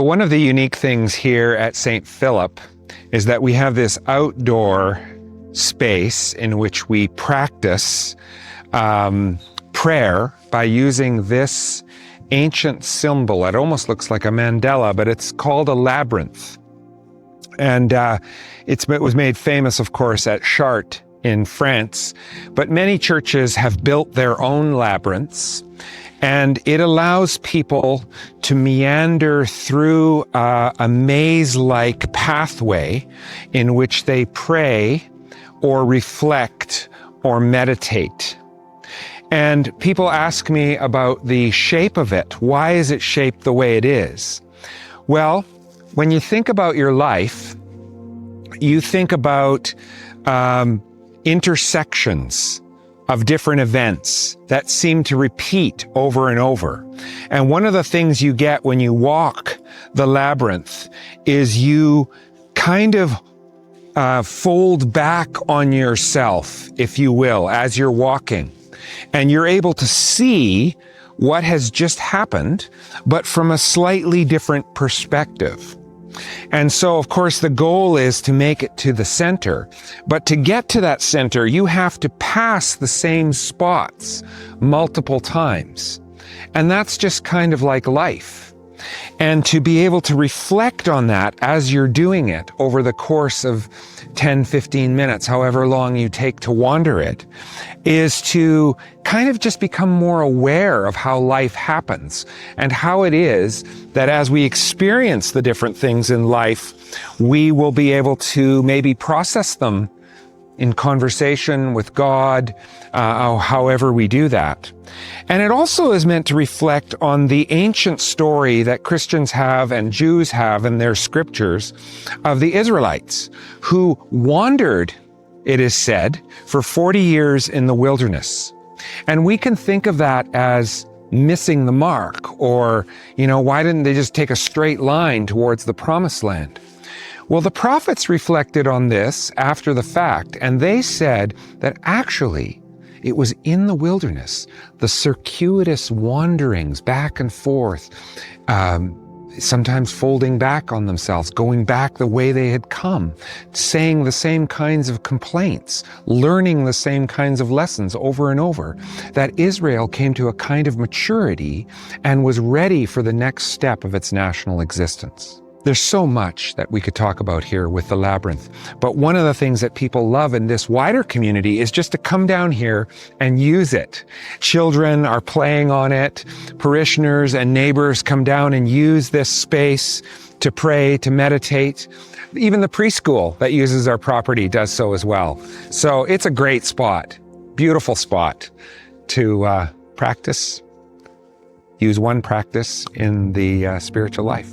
One of the unique things here at St. Philip is that we have this outdoor space in which we practice prayer by using this ancient symbol. It almost looks like a mandala, but it's called a labyrinth. And it was made famous, of course, at Chartres in France, but many churches have built their own labyrinths, and it allows people to meander through a maze-like pathway in which they pray or reflect or meditate. And people ask me about the shape of it. Why is it shaped the way it is? Well, when you think about your life, you think about intersections of different events that seem to repeat over and over. And one of the things you get when you walk the labyrinth is you kind of fold back on yourself, if you will, as you're walking. And you're able to see what has just happened, but from a slightly different perspective. And so, of course, the goal is to make it to the center. But to get to that center, you have to pass the same spots multiple times. And that's just kind of like life. And to be able to reflect on that as you're doing it over the course of 10, 15 minutes, however long you take to wander it, is to kind of just become more aware of how life happens and how it is that as we experience the different things in life, we will be able to maybe process them in conversation with God, however we do that. And it also is meant to reflect on the ancient story that Christians have and Jews have in their scriptures of the Israelites who wandered, it is said, for 40 years in the wilderness. And we can think of that as missing the mark, or, why didn't they just take a straight line towards the promised land? Well, the prophets reflected on this after the fact, and they said that actually it was in the wilderness, the circuitous wanderings back and forth, sometimes folding back on themselves, going back the way they had come, saying the same kinds of complaints, learning the same kinds of lessons over and over, that Israel came to a kind of maturity and was ready for the next step of its national existence. There's so much that we could talk about here with the Labyrinth, but one of the things that people love in this wider community is just to come down here and use it. Children are playing on it, parishioners and neighbors come down and use this space to pray, to meditate. Even the preschool that uses our property does so as well. So it's a great spot, beautiful spot to practice, use one practice in the spiritual life.